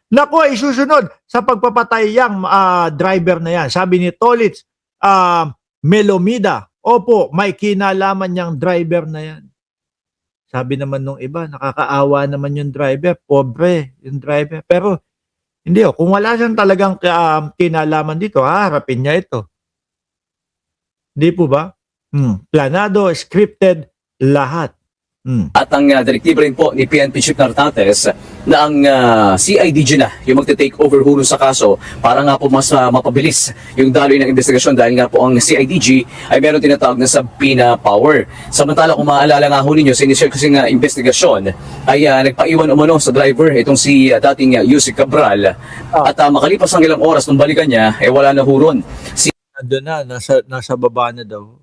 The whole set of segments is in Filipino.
Naku, ay susunod sa pagpapatay yang driver na yan. Sabi ni Tolitz Melomida, opo, may kinalaman niyang driver na yan. Sabi naman nung iba, nakakaawa naman yung driver, pobre yung driver. Pero hindi kung wala siyang talagang kinalaman dito, harapin niya ito. Hindi po ba? Planado, scripted, lahat. At ang direktiba rin po ni PNP Chief Nartates na ang CIDG na yung magte-take over hulo sa kaso para nga po mas mapabilis yung daloy ng investigasyon dahil nga po ang CIDG ay meron tinatawag na subpoena power. Samantala kung maaalala nga ho ninyo sa initial kasi nga investigasyon ay nagpaiwan umano sa driver itong si dating Yusek Cabral at makalipas ang ilang oras nung balikan niya wala na huron. Nandun na, nasa baba na daw.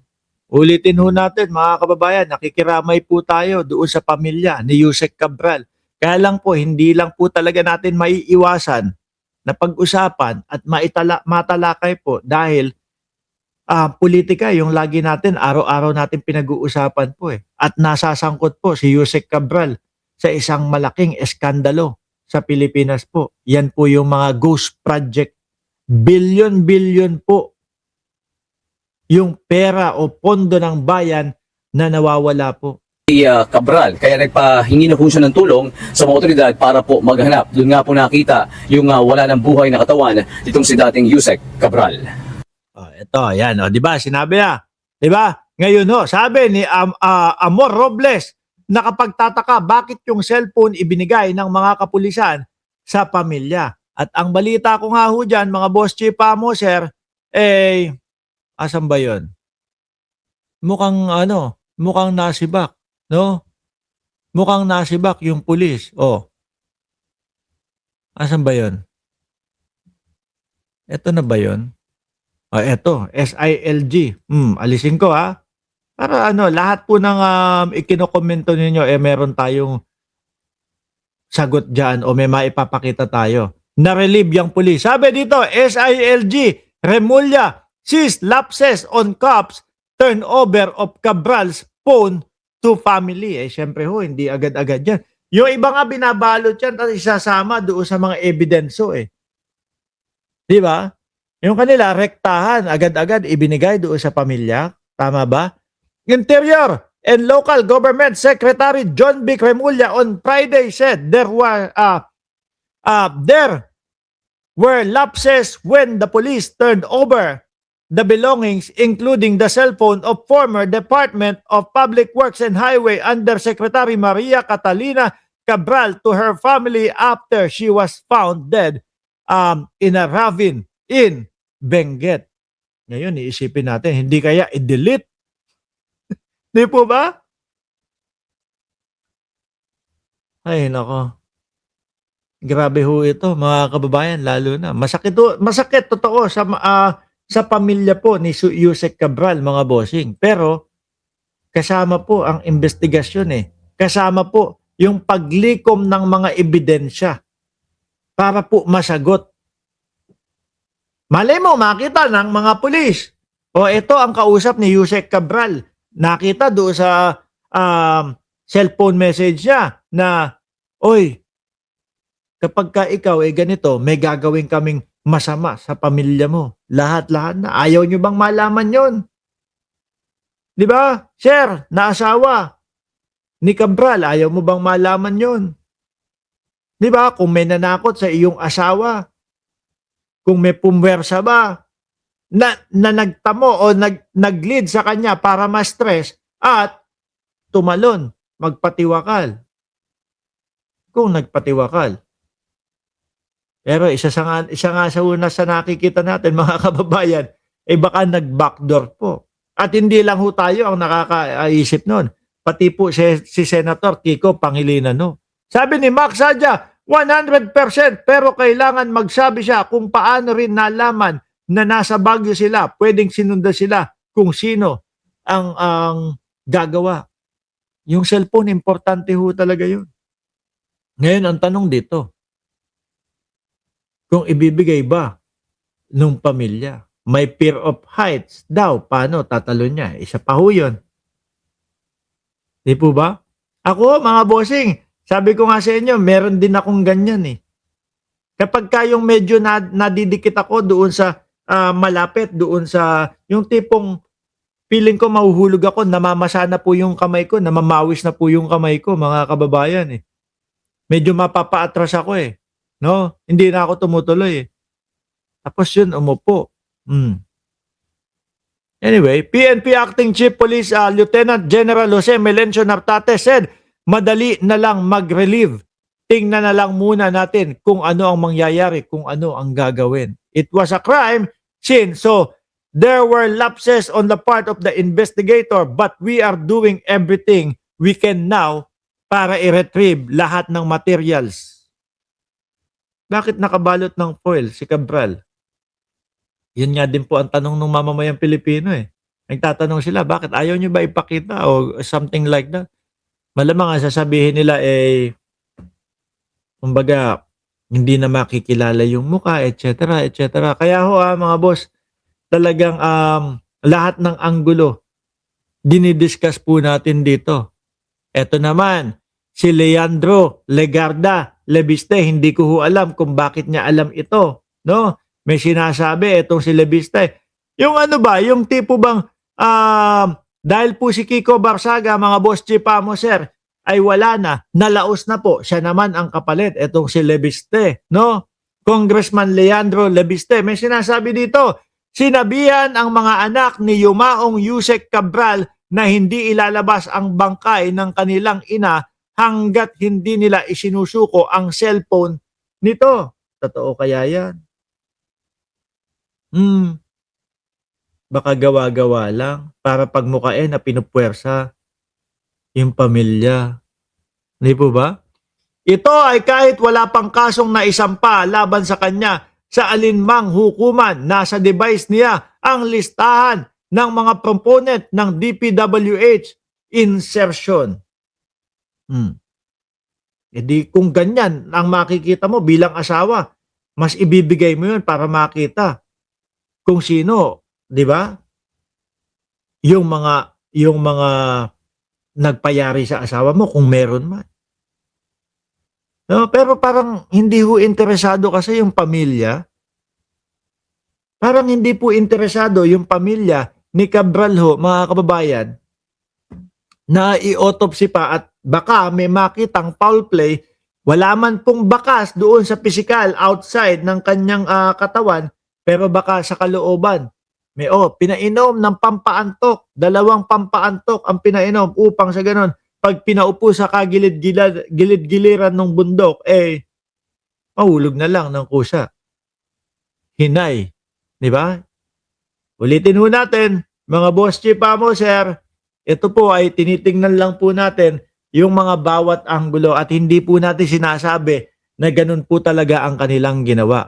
Ulitin ho natin mga kababayan, nakikiramay po tayo doon sa pamilya ni Yusek Cabral. Kaya lang po, hindi lang po talaga natin maiiwasan na pag-usapan at matalakay po dahil politika yung lagi natin, araw-araw natin pinag-uusapan po eh. At nasasangkot po si Yusek Cabral sa isang malaking eskandalo sa Pilipinas po. Yan po yung mga ghost project. Billion po yung pera o pondo ng bayan na nawawala po. Cabral, kaya nagpahingi na po siya ng tulong sa mga otoridad para po maghanap. Doon nga po nakita yung wala ng buhay na katawan itong si dating Yusek Cabral. Ito, yan. Di ba? Sinabi na. Di ba? Ngayon, sabi ni Amor Robles, nakapagtataka bakit yung cellphone ibinigay ng mga kapulisan sa pamilya. At ang balita ko nga ho dyan, mga boss chief mo, sir, asan ba yun? Mukhang nasibak, no? Mukhang nasibak yung pulis. Asan ba yun? Ito na ba yun? Ito, SILG. Alisin ko Para lahat po ng ikinokomento ninyo, meron tayong sagot dyan o may maipapakita tayo. Na-relieve yung pulis. Sabi dito, SILG, Remulla, sees lapses on cops turnover of Cabral's phone to family. Siyempre hindi agad-agad yan. Yung iba nga binabalot yan at isasama doon sa mga ebidenso Di ba? Yung kanila, rektahan, agad-agad ibinigay doon sa pamilya. Tama ba? Interior and Local Government Secretary John B. Remulla on Friday said there were lapses when the police turned over the belongings, including the cell phone of former Department of Public Works and Highway Undersecretary Maria Catalina Cabral to her family after she was found dead in a ravine in Benguet. Ngayon, iisipin natin, hindi kaya i-delete? Di po ba? Ay, nako. Grabe ho ito, mga kababayan, lalo na. Masakit totoo sa pamilya po ni Yusek Cabral, mga bossing. Pero kasama po ang investigasyon Kasama po yung paglikom ng mga ebidensya para po masagot. Malay mo, makita ng mga pulis. Ito ang kausap ni Yusek Cabral. Nakita doon sa cellphone message niya na, oy, kapag ka ikaw ganito, may gagawin kaming masama sa pamilya mo. Lahat-lahat na. Ayaw nyo bang malaman yon? Di ba? Sir, na asawa ni Cabral, ayaw mo bang malaman yon? Di ba? Kung may nanakot sa iyong asawa, kung may pumwersa ba, na nagtamo o nag-lead sa kanya para ma-stress at tumalon, magpatiwakal. Kung nagpatiwakal. Pero isa nga sa una sa nakikita natin, mga kababayan, baka nag-backdoor po. At hindi lang ho tayo ang nakakaisip nun. Pati po si Senator Kiko Pangilinan. Sabi ni Max Sadya, 100% pero kailangan magsabi siya kung paano rin nalaman na nasa Baguio sila. Pwedeng sinundan sila kung sino ang gagawa. Yung cellphone, importante ho talaga yun. Ngayon, ang tanong dito, kung ibibigay ba nung pamilya, may fear of heights daw, paano tatalo niya? Isa pa ho yun. Di po ba? Ako, mga bossing, sabi ko nga sa inyo, meron din akong ganyan Kapag yung medyo nadidikit ako doon sa malapit, doon sa yung tipong feeling ko mahuhulog ako, namamasa na po yung kamay ko, namamawis na po yung kamay ko, mga kababayan eh. Medyo mapapaatras ako eh. No? Hindi na ako tumutuloy eh. Tapos yun, umupo. Anyway, PNP Acting Chief Police Lieutenant General Jose Melencio Nartate said, madali na lang mag-relieve. Tingnan na lang muna natin kung ano ang mangyayari, kung ano ang gagawin. It was a crime scene, so there were lapses on the part of the investigator, but we are doing everything we can now para i-retrieve lahat ng materials. Bakit nakabalot ng foil si Cabral? Yun nga din po ang tanong ng mamamayang Pilipino eh. Nagtatanong sila, bakit ayaw nyo ba ipakita o something like that? Malamang ang sasabihin nila eh, kumbaga, hindi na makikilala yung muka, etc. etc. Kaya ho mga boss, talagang lahat ng anggulo, dinidiscuss po natin dito. Eto naman, si Leandro Legarda Lebiste, hindi ko ho alam kung bakit niya alam ito. No? May sinasabi itong si Lebiste. Yung ano ba, yung tipo bang, dahil po si Kiko Barsaga, mga boss Chipamo sir, ay wala na, nalaos na po, siya naman ang kapalit, itong si Lebiste. No? Congressman Leandro Lebiste, may sinasabi dito, sinabihan ang mga anak ni Yumaong Yusek Cabral na hindi ilalabas ang bangkay ng kanilang ina hanggat hindi nila isinusuko ang cellphone nito. Totoo kaya yan? Baka gawa-gawa lang para pagmukain na pinupwersa yung pamilya. Hindi po ba? Ito ay kahit wala pang kasong naisampa laban sa kanya sa alinmang hukuman, nasa device niya ang listahan ng mga proponent ng DPWH insertion. E di kung ganyan ang makikita mo bilang asawa, mas ibibigay mo yun para makita kung sino, di ba? Yung mga nagpayari sa asawa mo kung meron man. No, pero parang hindi ho interesado kasi yung pamilya. Parang hindi po interesado yung pamilya ni Cabral ho, mga kababayan, na i-autopsy pa at baka may makitang foul play, wala man pong bakas doon sa physical outside ng kanyang katawan, pero baka sa kalooban. May pinainom ng pampaantok, 2 pampaantok ang pinainom upang sa ganon, pag pinaupo sa gilid-giliran ng bundok, mahulog na lang ng kusa. Hinay. Di ba? Ulitin ho natin, mga boss Chipamo sir, ito po ay tinitingnan lang po natin yung mga bawat anggulo at hindi po natin sinasabi na ganun po talaga ang kanilang ginawa.